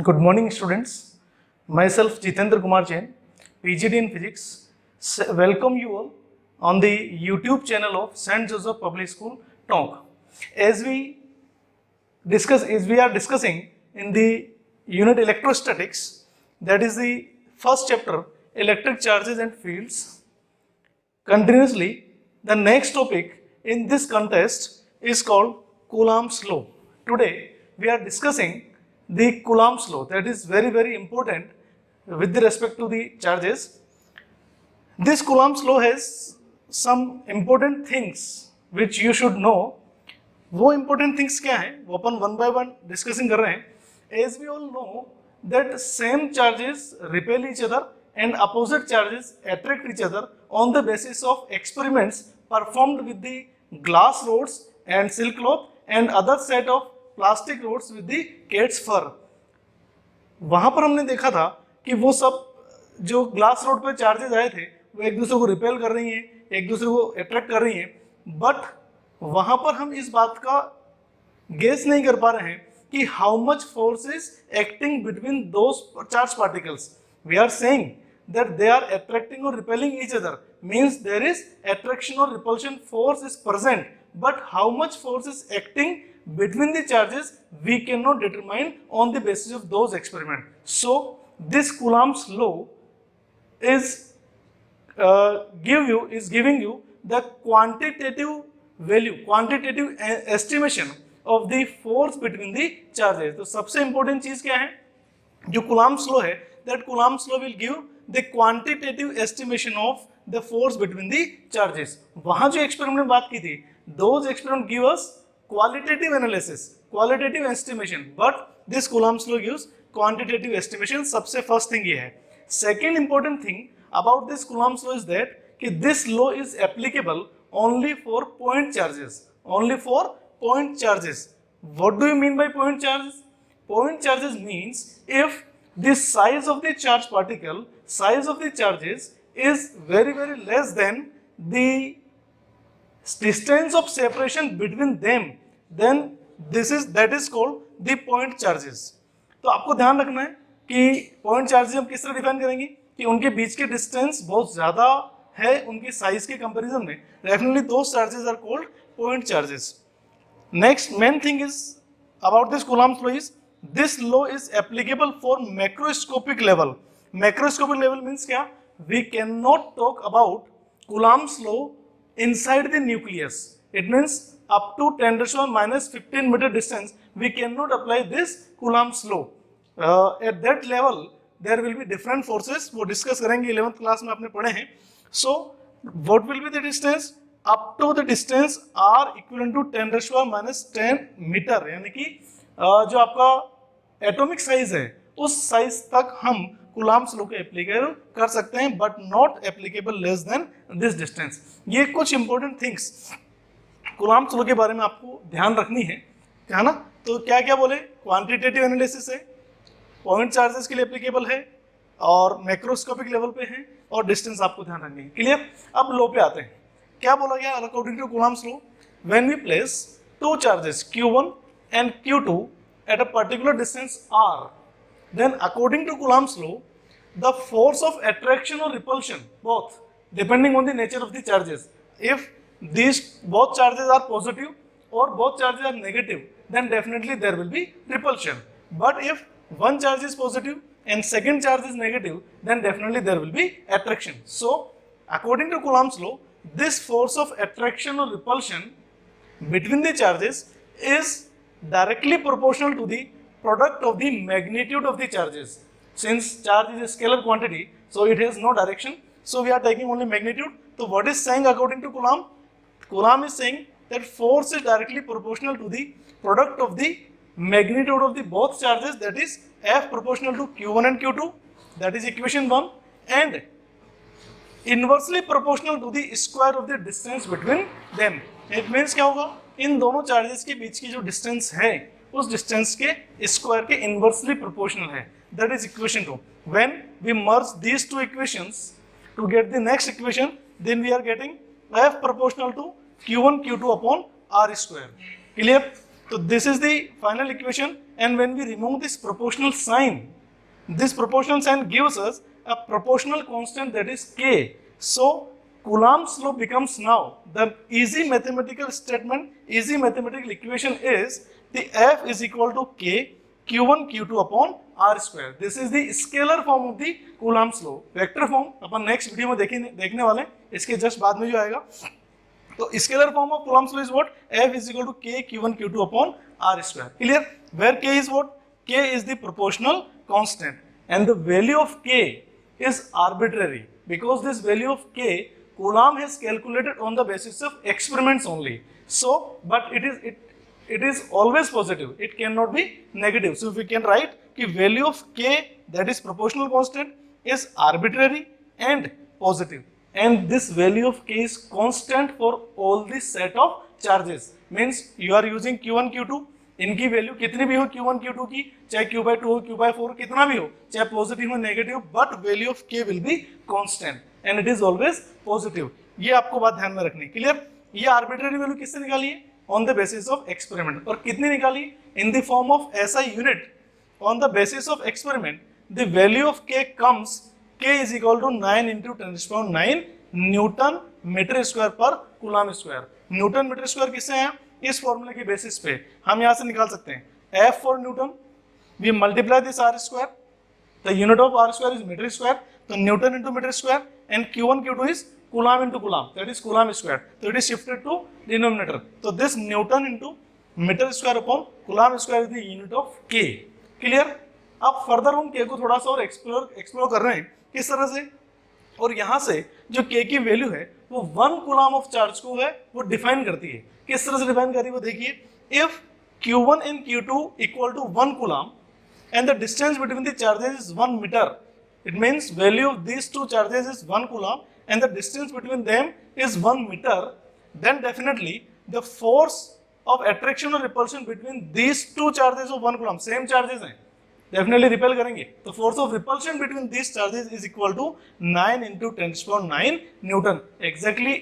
Good morning, students. Myself, Jitendra Kumar Jain, PGD in Physics. Welcome you all on the YouTube channel of St. Joseph Public School, Tonk. As we are discussing in the unit electrostatics, that is the first chapter, electric charges and fields. Continuously, the next topic in this contest is called Coulomb's law. Today, we are discussing the Coulomb's law, that is very important with respect to the charges. This Coulomb's law has some important things which you should know. वो important things क्या हैं वो अपन one by one discussing कर रहे हैं. As we all know that same charges repel each other and opposite charges attract each other on the basis of experiments performed with the glass rods and silk cloth and other set of plastic rods with the cats fur. वहां पर हमने देखा था कि वो सब जो glass rod पे चार्जेस आए थे वो एक दूसरे को रिपेल कर रही हैं, एक दूसरे को अट्रैक्ट कर रही हैं, बट वहां पर हम इस बात का गेस नहीं कर पा रहे हैं कि how much force is acting between those charge particles. We are saying that they are attracting or repelling each other, means there is attraction or repulsion force is present, but how much force is acting between the charges we cannot determine on the basis of those experiments. So this Coulomb's law is giving you the quantitative value, quantitative estimation of the force between the charges. तो सबसे important चीज क्या है जो Coulomb's law है, that Coulomb's law will give the quantitative estimation of the force between the charges. वहां जो experiment बात की थी, those experiment give us qualitative analysis, qualitative estimation, but this Coulomb's law gives quantitative estimation. सबसे first thing ये है. Second important thing about this Coulomb's law is that कि this law is applicable only for point charges, only for point charges. What do you mean by point charges? Point charges means if the size of the charge particle, size of the charges is very less than the distance of separation between them, then that is called the point charges. तो आपको ध्यान रखना है कि point charges हम किस तरह define करेंगे कि उनके बीच के डिस्टेंस बहुत ज्यादा है उनकी साइज के कंपैरिजन में. Definitely those charges are called point charges. Next main thing is about this Coulomb's law is this law is applicable for macroscopic level. Macroscopic level means क्या? We cannot talk about Coulomb's law inside the nucleus. It means up to 10⁻⁻15 meter distance we cannot apply this Coulomb's law. At that level there will be different forces. वो discuss करेंगे 11th class में आपने पढ़े हैं. So what will be the distance? Up to the distance r equivalent to 10⁻⁻10 meter, यानी कि जो आपका एटॉमिक साइज है उस साइज तक हम Coulomb's law को एप्लीकेबल कर सकते हैं, but not applicable less than this distance. ये कुछ इंपॉर्टेंट थिंग्स Coulomb's law के बारे में आपको ध्यान रखनी है ना. तो क्या क्या बोले, क्वांटिटेटिव एनालिसिस है, पॉइंट चार्जेस के लिए एप्लीकेबल है और मैक्रोस्कोपिक लेवल पे है और डिस्टेंस आपको ध्यान रखनी है. क्लियर. अब लो पे आते हैं. क्या बोला गया according to Coulomb's law? When we place two charges Q1 and Q2 at a particular distance r, then according to Coulomb's law the force of attraction or repulsion, both depending on the nature of the charges, if these both charges are positive or both charges are negative, then definitely there will be repulsion. But if one charge is positive and second charge is negative, then definitely there will be attraction. So according to Coulomb's law, this force of attraction or repulsion between the charges is directly proportional to the product of the magnitude of the charges. Since charge is a scalar quantity, so it has no direction, so we are taking only magnitude. So what is saying according to Coulomb? Coulomb is saying that force is directly proportional to the product of the magnitude of the both charges, that is F proportional to Q1 and Q2, that is equation 1, and inversely proportional to the square of the distance between them. It means क्या होगा, इन दोनों charges के बीच की जो distance है उस distance के square के इनवर्सली प्रोपोर्शनल है. That is equation 2. When we merge these two equations to get the next equation, then we are getting F proportional to Q1 Q2 upon R square. Clear. तो this is the final equation, and when we remove this proportional sign, this proportional sign gives us a proportional constant, that is k. So Coulomb's law becomes now the easy mathematical statement, easy mathematical equation is the F is equal to k q1 q2 upon r square. This is the scalar form of the Coulomb's law. Vector form upon next video में देखने वाले हैं, इसके just बाद में जो आएगा. तो scalar form of Coulomb's law is what? F is equal to k q1 q2 upon r square. Clear? Where k is what? K is the proportional constant, and the value of k is arbitrary, because this value of k Coulomb has calculated on the basis of experiments only. So but it is always positive, it cannot be negative. So we can write कि value of k, that is proportional constant, is arbitrary and positive, and this value of k is constant for all the set of charges. Means you are using q1 q2, इनकी value कितनी भी हो q1 q2 की, चाहे q/2 हो, q/4 कितना भी हो, चाहे पॉजिटिव हो negative, but value of k will be constant and it is always positive. ये आपको बात ध्यान में रखनी. क्लियर? ये आर्बिट्ररी वैल्यू किससे निकाली है? On the basis of experiment. और कितनी निकाली? In the form of SI unit. On the basis of experiment the value of k comes k is equal to 9 × 10⁹ newton metre square per coulomb square. Newton metre square किससे है? इस फॉर्मूले की basis पे हम यहां से निकाल सकते हैं F for newton, we multiply this r square, the unit of r square is metre square, तो newton into metre square, and q1 q2 is coulomb into coulomb, that is coulomb square. तो it is shifted to denominator. तो this newton into metre square upon coulomb square is the unit of k. Clear? अब further हम k को थोड़ा सा और explore कर रहे हैं. किस तरह से? और यहां से जो k की वैल्यू है वो 1 कूलम ऑफ चार्ज को है वो डिफाइन करती है. किस तरह से डिफाइन करी वो देखिए. If q1 and q2 equal to 1 coulomb and the distance between the charges is 1 meter, it means value of these two charges is 1 coulomb and the distance between them is 1 meter, then definitely the force of attraction or repulsion between these two charges of 1 coulomb, same charges हैं, definitely repel करेंगे. तो force of repulsion between these charges is equal to 9 × 10⁹ Newton, exactly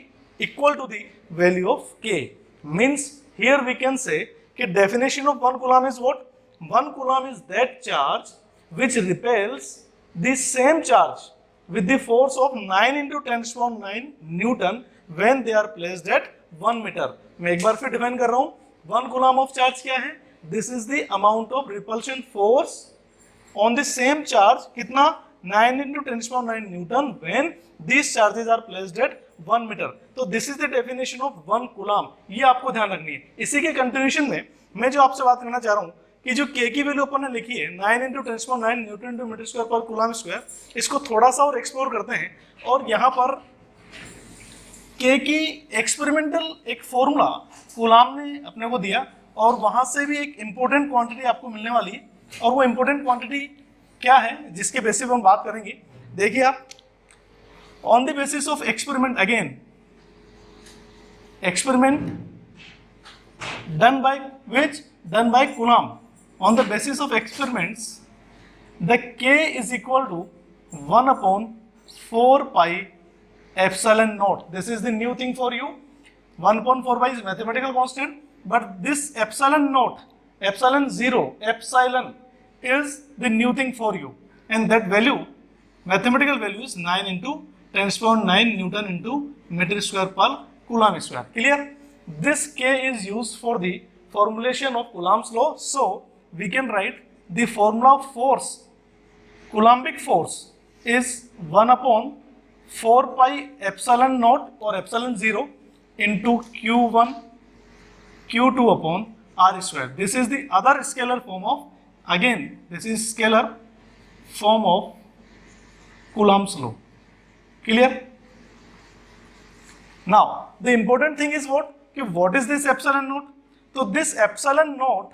equal to the value of k. Means here we can say कि definition of 1 coulomb is what? 1 coulomb is that charge which repels the same charge with the force of 9 × 10⁹ Newton when they are placed at 1 meter. मैं एक बार फिर define कर रहा हूँ. 1 coulomb of charge क्या है? This is the amount of repulsion force on the same charge, कितना? 9 × 10⁹ Newton when these charges are placed at 1 meter. तो this is the definition of 1 coulomb. ये आपको ध्यान रखनी है. इसी के कंटिन्यूएशन में मैं जो आपसे बात करना चाह रहा हूँ कि जो k की वैल्यू अपन ने लिखी है 9 × 10⁹ Newton to metre square per coulomb square, इसको थोड़ा सा और एक्सप्लोर करते हैं. और यहाँ पर k की एक्सपेरिमेंटल एक फॉर्मूला कूलम ने अपने को दिया, और वहां से भी एक इंपॉर्टेंट क्वांटिटी आपको मिलने वाली है. और वो इंपॉर्टेंट क्वांटिटी क्या है जिसके बेसिस पे हम बात करेंगे? देखिए आप, on the basis of experiment, again experiment done by which? Done by Coulomb. On the basis of experiments the k is equal to 1 upon 4 pi epsilon naught. This is the new thing for you. 1 upon 4 pi is mathematical constant, but this epsilon naught, epsilon 0, epsilon is the new thing for you, and that value, mathematical value is 9 × 10⁹ Newton into meter square per coulomb square. Clear? This k is used for the formulation of Coulomb's law. So we can write the formula of force, Coulombic force is 1 upon 4 pi epsilon naught or epsilon 0 into q1 q2 upon r square. This is the other scalar form of, again this is scalar form of Coulomb's law. Clear? Now the important thing is what is this epsilon naught? So this epsilon naught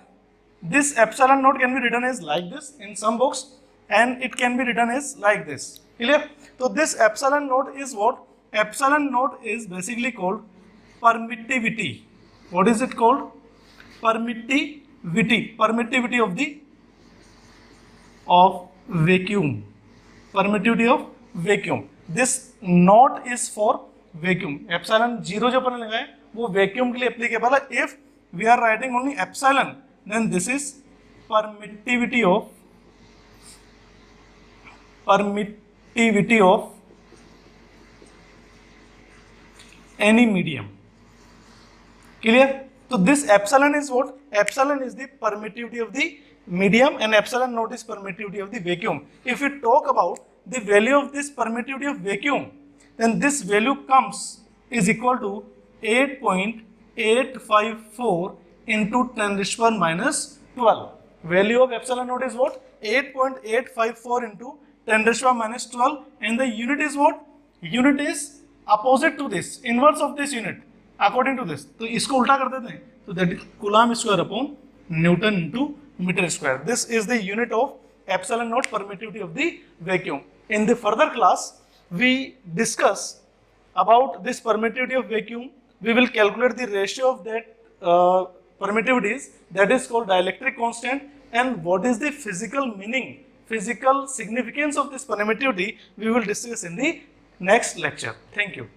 can be written as like this in some books, and it can be written as like this. Clear? So this epsilon naught is what? Epsilon naught is basically called permittivity. What is it called? Permittivity of vacuum. Permittivity of vacuum. This naught is for vacuum. Epsilon 0 जो अपन लगाए वो vacuum के लिए applicable है. If we are writing only epsilon, then this is permittivity of any medium. Clear? So this epsilon is what? Epsilon is the permittivity of the medium and epsilon naught is permittivity of the vacuum. If we talk about the value of this permittivity of vacuum, then this value is equal to 8.854 into 10 raised to power minus 12. Value of epsilon naught is what? 8.854 into 10 raised to power minus 12, and the unit is what? Unit is opposite to this, inverse of this unit, according to this. तो इसको उल्टा कर देते हैं, तो that is Coulomb square upon Newton into meter square. This is the unit of epsilon naught permittivity of the vacuum. In the further class, we discuss about this permittivity of vacuum. We will calculate the ratio of that permittivities, that is called dielectric constant, and what is the physical meaning, physical significance of this permittivity, we will discuss in the next lecture. Thank you.